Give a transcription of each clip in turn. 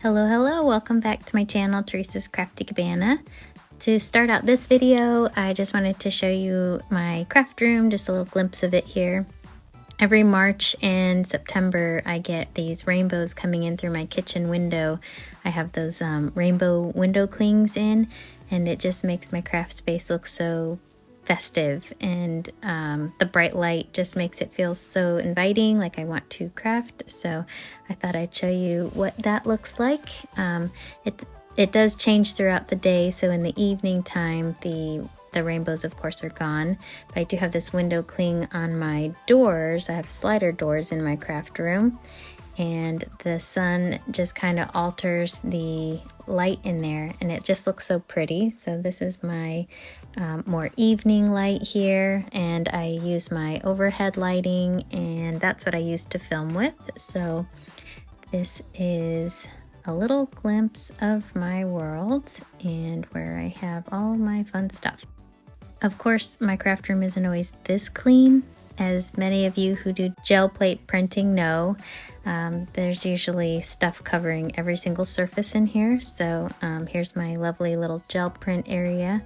Hello, welcome back to my channel, Teresa's Crafty Cabana. To start out this video, I just wanted to show you my craft room, just a little glimpse of it here. Every March and September, I get these rainbows coming in through my kitchen window. I have those rainbow window clings in, and it just makes my craft space look so festive, and the bright light just makes it feel so inviting, like I want to craft. So I thought I'd show you what that looks like. It does change throughout the day, so in the evening time the rainbows of course are gone, but I do have this window cling on my doors. I have slider doors in my craft room, and the sun just kind of alters the light in there, and it just looks so pretty. So this is my more evening light here, and I use my overhead lighting, and that's what I use to film with. So this is a little glimpse of my world and where I have all my fun stuff. Of course, my craft room isn't always this clean. As many of you who do gel plate printing know, there's usually stuff covering every single surface in here. So here's my lovely little gel print area,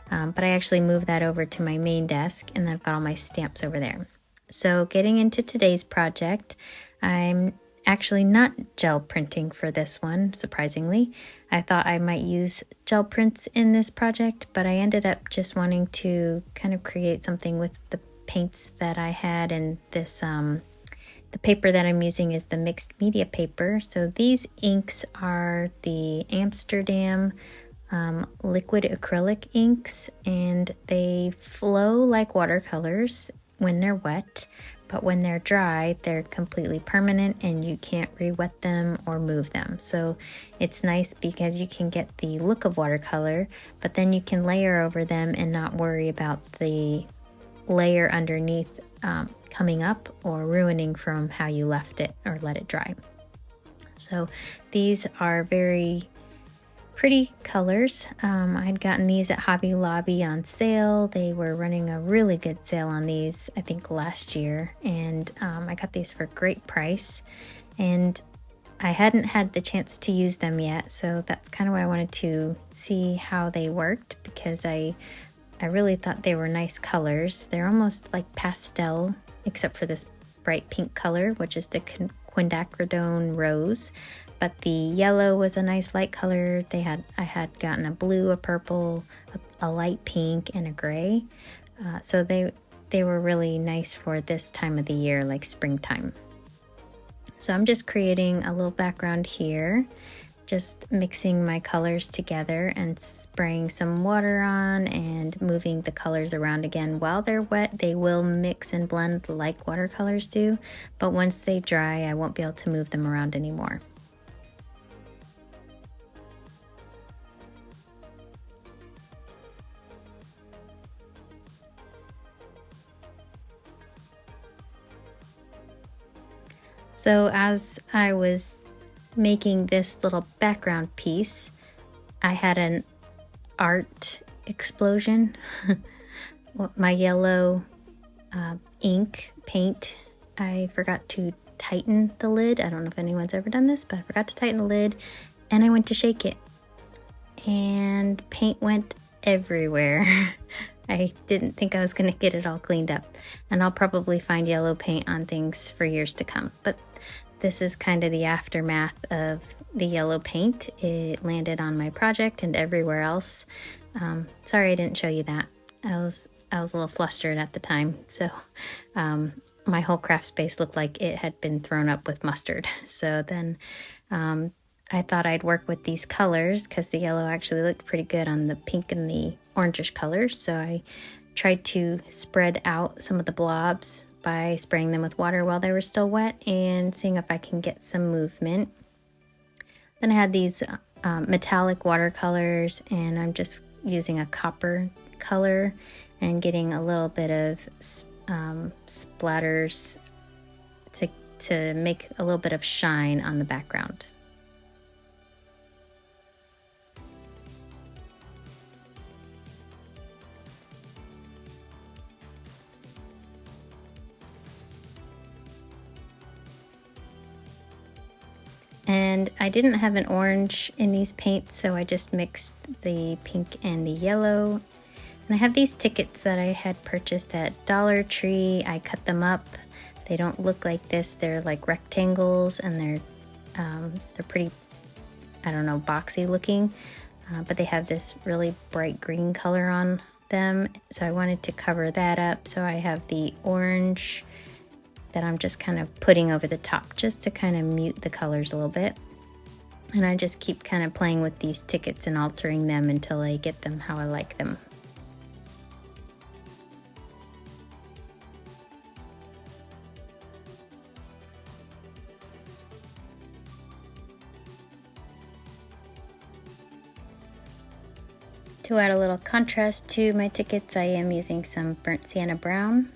but I actually moved that over to my main desk, and I've got all my stamps over there. So getting into today's project, I'm actually not gel printing for this one, surprisingly. I thought I might use gel prints in this project, but I ended up just wanting to kind of create something with the paints that I had, and this the paper that I'm using is the mixed media paper. So these inks are the Amsterdam liquid acrylic inks, and they flow like watercolors when they're wet, but when they're dry, they're completely permanent and you can't re-wet them or move them. So it's nice because you can get the look of watercolor, but then you can layer over them and not worry about the layer underneath coming up or ruining from how you left it or let it dry. So these are very pretty colors. I'd gotten these at Hobby Lobby on sale. They were running a really good sale on these, I think last year, and I got these for a great price, and I hadn't had the chance to use them yet, so that's kind of why I wanted to see how they worked, because I really thought they were nice colors. They're almost like pastel, except for this bright pink color, which is the quinacridone rose. But the yellow was a nice light color. I had gotten a blue, a purple, a light pink, and a gray. So they were really nice for this time of the year, like springtime. So I'm just creating a little background here, just mixing my colors together and spraying some water on and moving the colors around again. While they're wet, they will mix and blend like watercolors do, but once they dry, I won't be able to move them around anymore. So as I was making this little background piece, I had an art explosion. My yellow ink paint, I forgot to tighten the lid. I don't know if anyone's ever done this, but I forgot to tighten the lid, and I went to shake it, and paint went everywhere. I didn't think I was gonna get it all cleaned up, and I'll probably find yellow paint on things for years to come, but this is kind of the aftermath of the yellow paint. It landed on my project and everywhere else. Sorry I didn't show you that. I was a little flustered at the time, so my whole craft space looked like it had been thrown up with mustard. So then I thought I'd work with these colors because the yellow actually looked pretty good on the pink and the orangish colors. So I tried to spread out some of the blobs by spraying them with water while they were still wet and seeing if I can get some movement. Then I had these metallic watercolors, and I'm just using a copper color and getting a little bit of splatters to make a little bit of shine on the background. And I didn't have an orange in these paints, so I just mixed the pink and the yellow. And I have these tickets that I had purchased at Dollar Tree. I cut them up. They don't look like this. They're like rectangles, and they're pretty, I don't know, boxy looking. But they have this really bright green color on them. So I wanted to cover that up. So I have the orange that I'm just kind of putting over the top just to kind of mute the colors a little bit. And I just keep kind of playing with these tickets and altering them until I get them how I like them. To add a little contrast to my tickets, I am using some burnt sienna brown.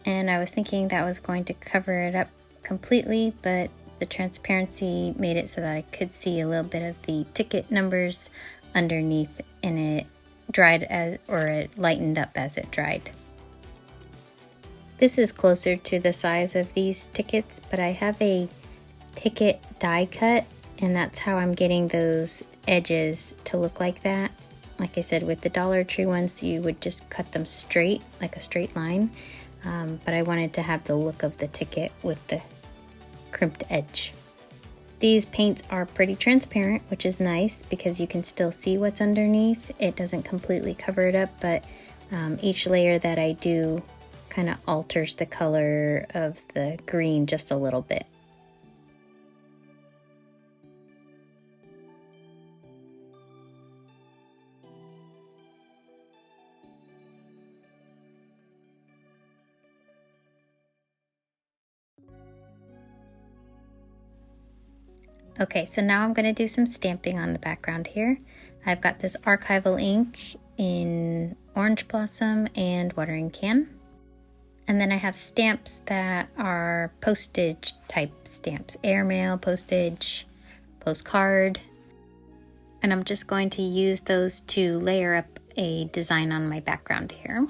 And I was thinking that was going to cover it up completely, but the transparency made it so that I could see a little bit of the ticket numbers underneath, and it dried it lightened up as it dried. This is closer to the size of these tickets, but I have a ticket die cut, and that's how I'm getting those edges to look like that. Like I said, with the Dollar Tree ones, you would just cut them straight, like a straight line. But I wanted to have the look of the ticket with the crimped edge. These paints are pretty transparent, which is nice because you can still see what's underneath. It doesn't completely cover it up, but each layer that I do kind of alters the color of the green just a little bit. Okay, so now I'm going to do some stamping on the background here. I've got this archival ink in Orange Blossom and Watering Can. And then I have stamps that are postage type stamps, airmail, postage, postcard. And I'm just going to use those to layer up a design on my background here.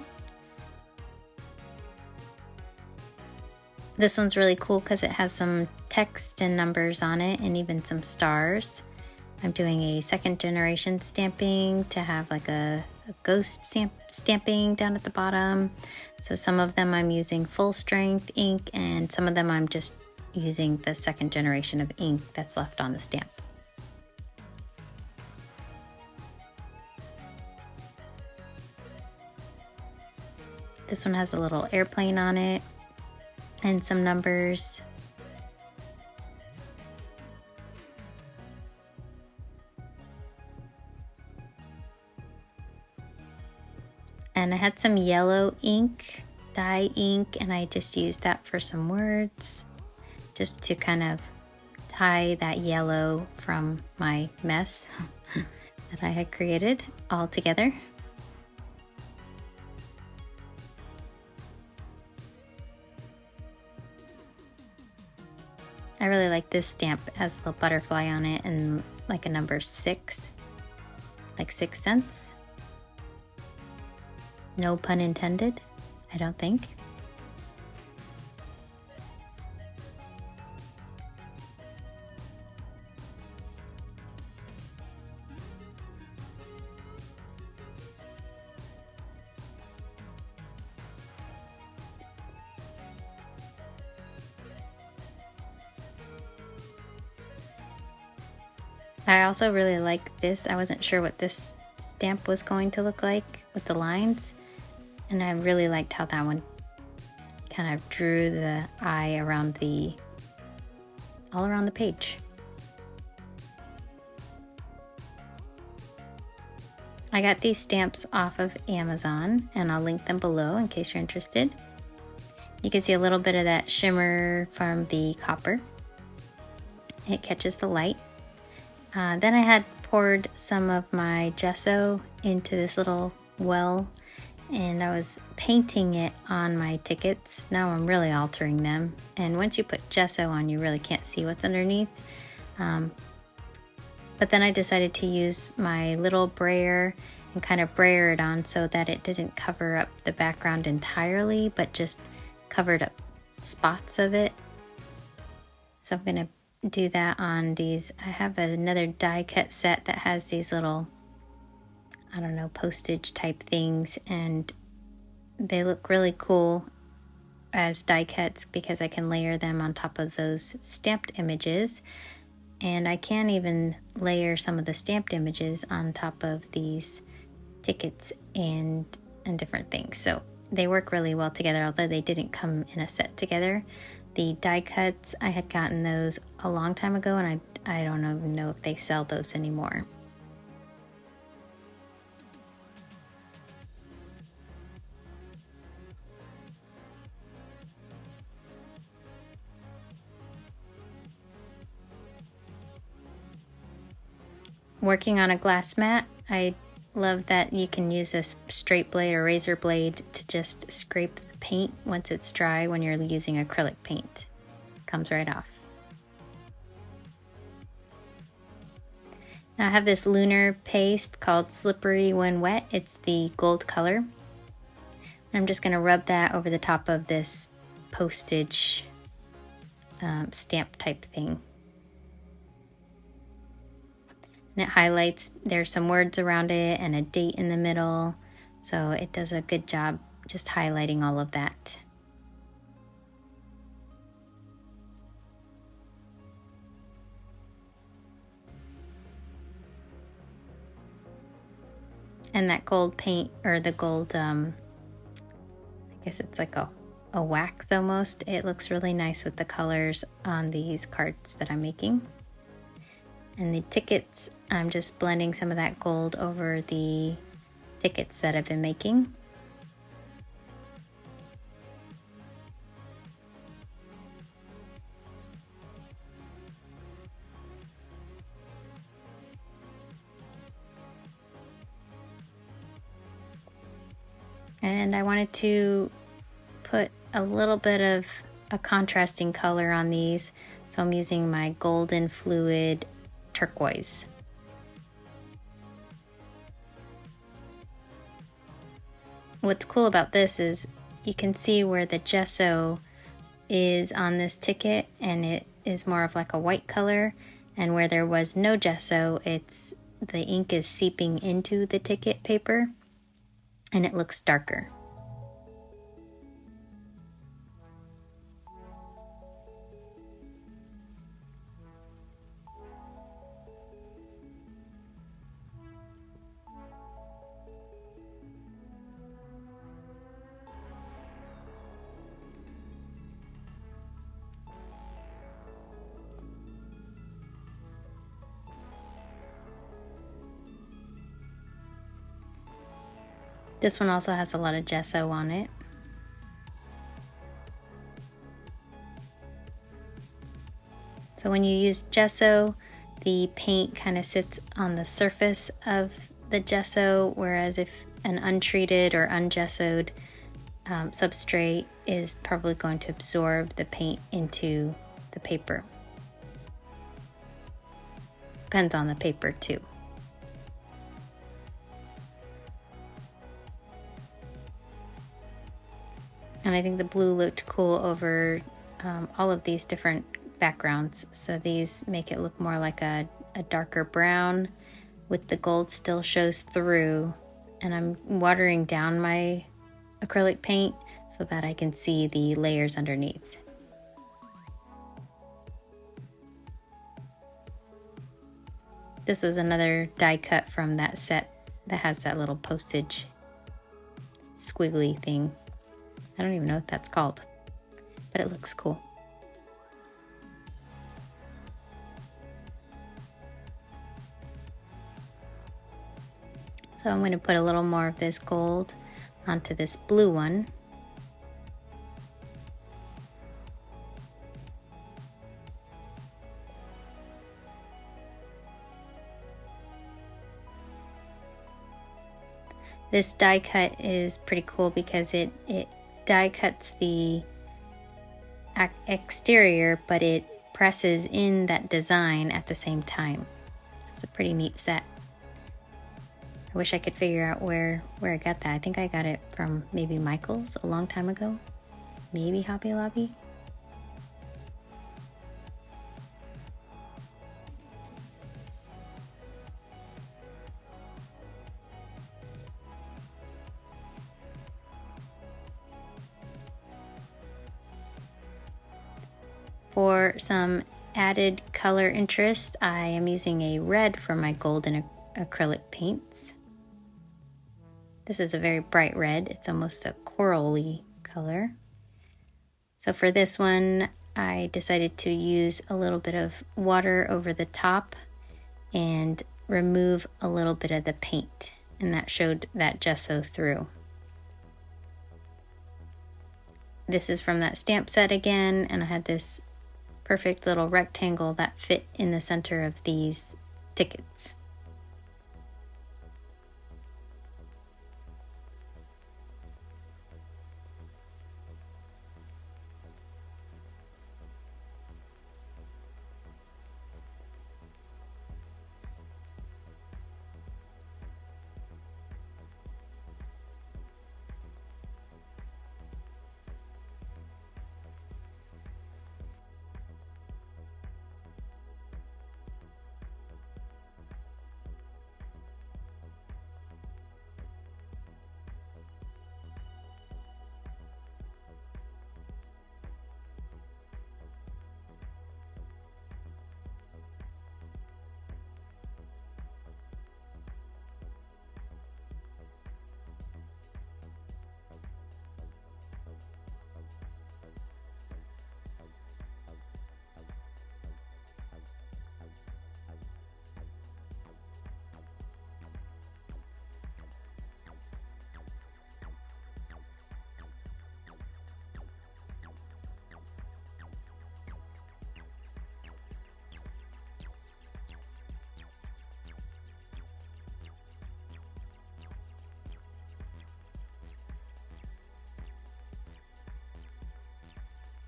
This one's really cool because it has some text and numbers on it and even some stars. I'm doing a second generation stamping to have like a ghost stamping down at the bottom. So some of them I'm using full strength ink, and some of them I'm just using the second generation of ink that's left on the stamp. This one has a little airplane on it and some numbers. And I had some yellow ink, dye ink, and I just used that for some words, just to kind of tie that yellow from my mess that I had created all together. I really like this stamp. It has a little butterfly on it and like a number 6, like 6 cents. No pun intended, I don't think. I also really like this. I wasn't sure what this stamp was going to look like with the lines, and I really liked how that one kind of drew the eye around all around the page. I got these stamps off of Amazon, and I'll link them below in case you're interested. You can see a little bit of that shimmer from the copper. It catches the light. Then I had poured some of my gesso into this little well, and I was painting it on my tickets. Now I'm really altering them, and once you put gesso on, you really can't see what's underneath. But then I decided to use my little brayer and kind of brayer it on so that it didn't cover up the background entirely, but just covered up spots of it. So I'm going to do that on these. I have another die cut set that has these little, I don't know, postage type things, and they look really cool as die cuts because I can layer them on top of those stamped images, and I can even layer some of the stamped images on top of these tickets and different things. So they work really well together, although they didn't come in a set together. The die cuts, I had gotten those a long time ago, and I don't even know if they sell those anymore. Working on a glass mat, I love that you can use a straight blade or razor blade to just scrape the paint once it's dry when you're using acrylic paint. Comes right off. Now I have this Lunar Paste called Slippery When Wet. It's the gold color. I'm just going to rub that over the top of this postage stamp type thing. And it highlights, there's some words around it and a date in the middle. So it does a good job just highlighting all of that. And that gold paint, or the gold, I guess it's like a wax almost. It looks really nice with the colors on these cards that I'm making. And the tickets, I'm just blending some of that gold over the tickets that I've been making. And I wanted to put a little bit of a contrasting color on these, so I'm using my golden fluid turquoise. What's cool about this is you can see where the gesso is on this ticket, and it is more of like a white color, and where there was no gesso, the ink is seeping into the ticket paper and it looks darker. This one also has a lot of gesso on it. So when you use gesso, the paint kind of sits on the surface of the gesso, whereas if an untreated or ungessoed substrate is probably going to absorb the paint into the paper. Depends on the paper too. And I think the blue looked cool over all of these different backgrounds. So these make it look more like a darker brown with the gold still shows through. And I'm watering down my acrylic paint so that I can see the layers underneath. This is another die cut from that set that has that little postage squiggly thing. I don't even know what that's called, but it looks cool. So I'm going to put a little more of this gold onto this blue one. This die cut is pretty cool because it die cuts the exterior, but it presses in that design at the same time. It's a pretty neat set. I wish I could figure out where I got that. I think I got it from maybe Michael's a long time ago. Maybe Hobby Lobby. For some added color interest, I am using a red for my golden acrylic paints. This is a very bright red. It's almost a corally color. So for this one, I decided to use a little bit of water over the top and remove a little bit of the paint, and that showed that gesso through. This is from that stamp set again, and I had this perfect little rectangle that fit in the center of these tickets.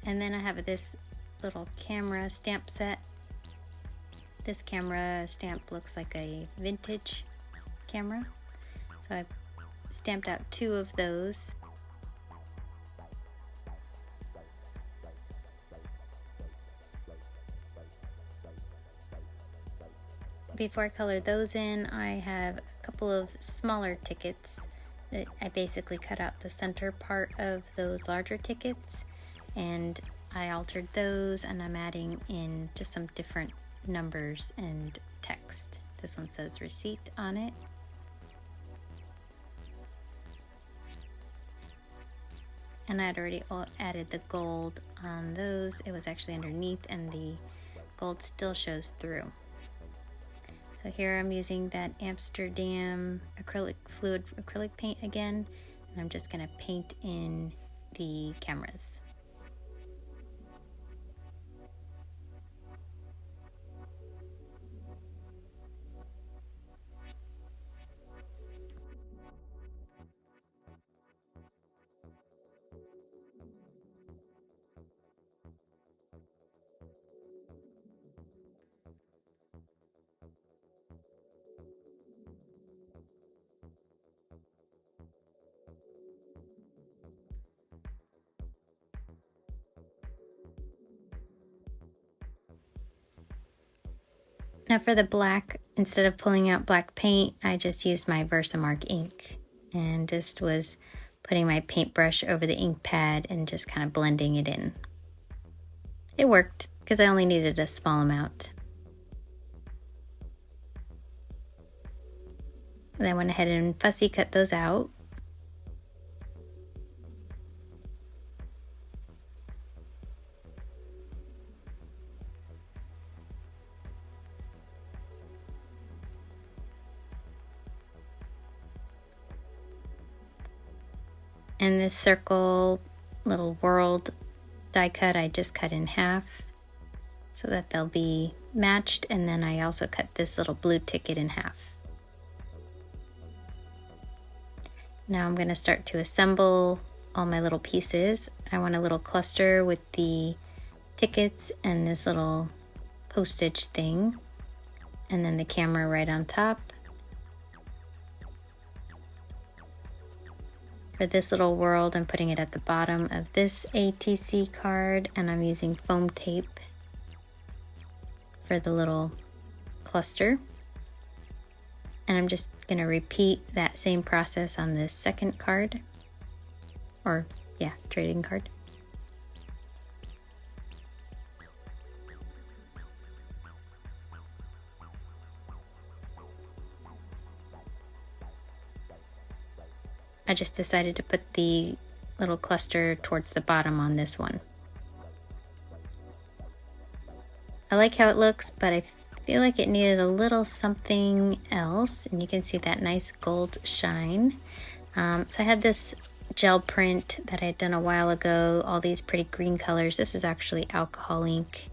And then I have this little camera stamp set. This camera stamp looks like a vintage camera. So I've stamped out 2 of those. Before I color those in, I have a couple of smaller tickets that I basically cut out the center part of those larger tickets, and I altered those, and I'm adding in just some different numbers and text. This one says receipt on it. And I had already added the gold on those. It was actually underneath, and the gold still shows through. So here I'm using that Amsterdam fluid acrylic paint again, and I'm just gonna paint in the cameras. Now for the black, instead of pulling out black paint, I just used my Versamark ink and just was putting my paintbrush over the ink pad and just kind of blending it in. It worked because I only needed a small amount. Then I went ahead and fussy cut those out. And this circle little world die cut, I just cut in half so that they'll be matched. And then I also cut this little blue ticket in half. Now I'm going to start to assemble all my little pieces. I want a little cluster with the tickets and this little postage thing, and then the camera right on top. For this little world, I'm putting it at the bottom of this ATC card, and I'm using foam tape for the little cluster. And I'm just going to repeat that same process on this second card, or yeah, trading card. I just decided to put the little cluster towards the bottom on this one. I like how it looks, but I feel like it needed a little something else, and you can see that nice gold shine. So I had this gel print that I had done a while ago, all these pretty green colors. This is actually alcohol ink,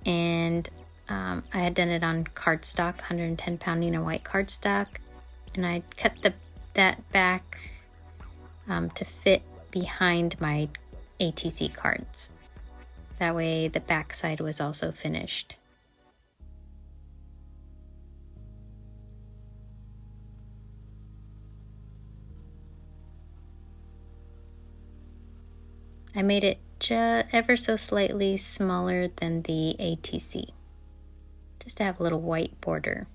and I had done it on cardstock, 110 pound Nina white cardstock, and I cut that back to fit behind my ATC cards. That way the back side was also finished. I made it ever so slightly smaller than the ATC, just to have a little white border.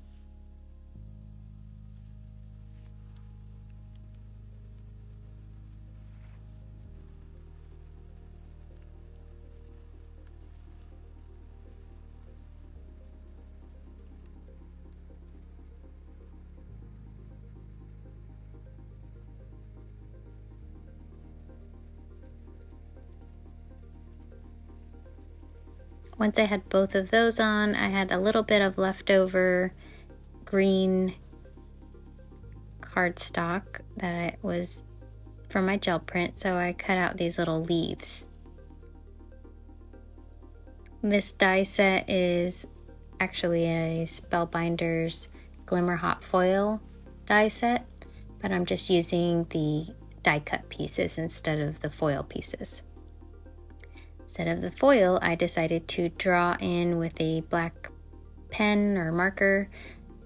Once I had both of those on, I had a little bit of leftover green cardstock that was from my gel print, so I cut out these little leaves. This die set is actually a Spellbinders Glimmer Hot Foil die set, but I'm just using the die cut pieces instead of the foil pieces. Instead of the foil, I decided to draw in with a black pen or marker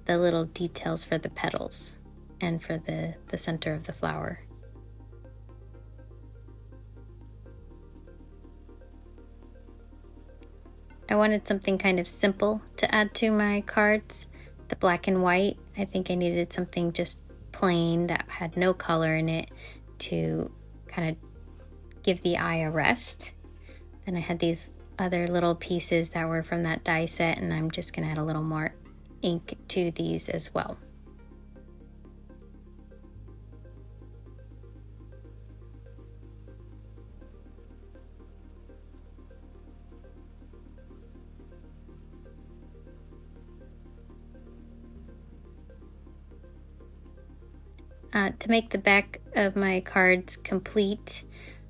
the little details for the petals and for the center of the flower. I wanted something kind of simple to add to my cards. The black and white, I think I needed something just plain that had no color in it to kind of give the eye a rest. Then I had these other little pieces that were from that die set, and I'm just going to add a little more ink to these as well. To make the back of my cards complete,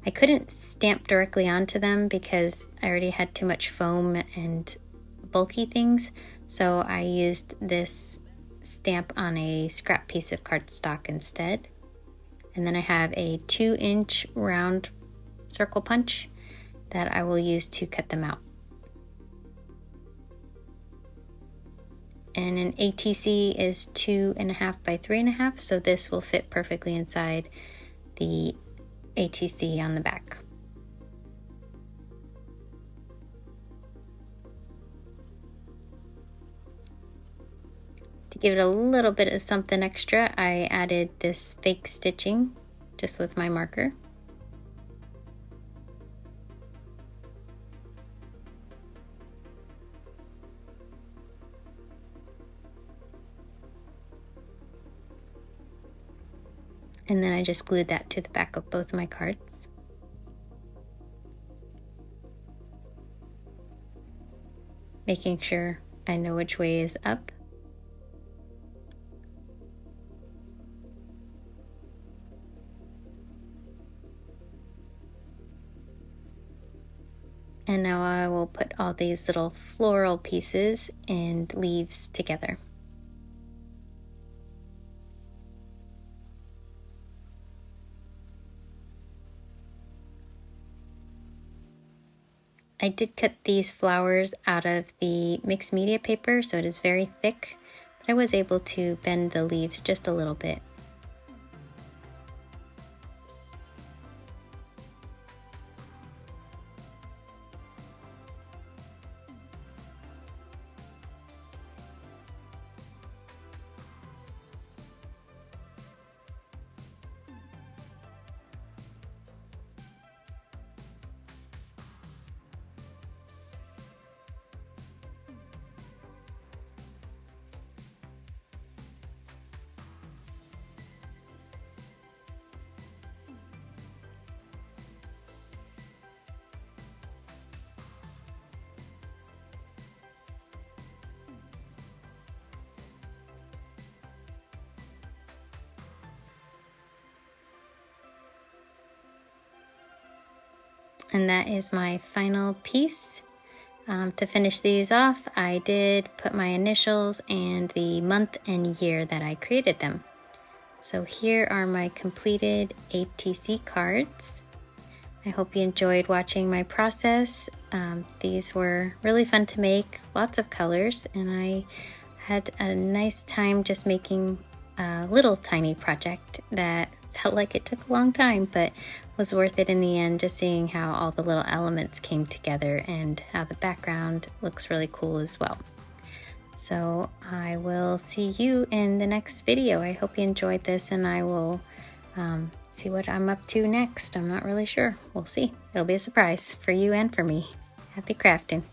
I couldn't stamp directly onto them because I already had too much foam and bulky things, so I used this stamp on a scrap piece of cardstock instead. And then I have a 2-inch round circle punch that I will use to cut them out. And an ATC is 2.5 by 3.5, so this will fit perfectly inside the ATC on the back. To give it a little bit of something extra, I added this fake stitching just with my marker. And then I just glued that to the back of both my cards. Making sure I know which way is up. And now I will put all these little floral pieces and leaves together. I did cut these flowers out of the mixed media paper, so it is very thick, but I was able to bend the leaves just a little bit. And that is my final piece. To finish these off, I did put my initials and the month and year that I created them. So here are my completed ATC cards. I hope you enjoyed watching my process. These were really fun to make, lots of colors, and I had a nice time just making a little tiny project that felt like it took a long time, but was worth it in the end, just seeing how all the little elements came together and how the background looks really cool as well. So I will see you in the next video. I hope you enjoyed this, and I will see what I'm up to next. I'm not really sure. We'll see. It'll be a surprise for you and for me. Happy crafting.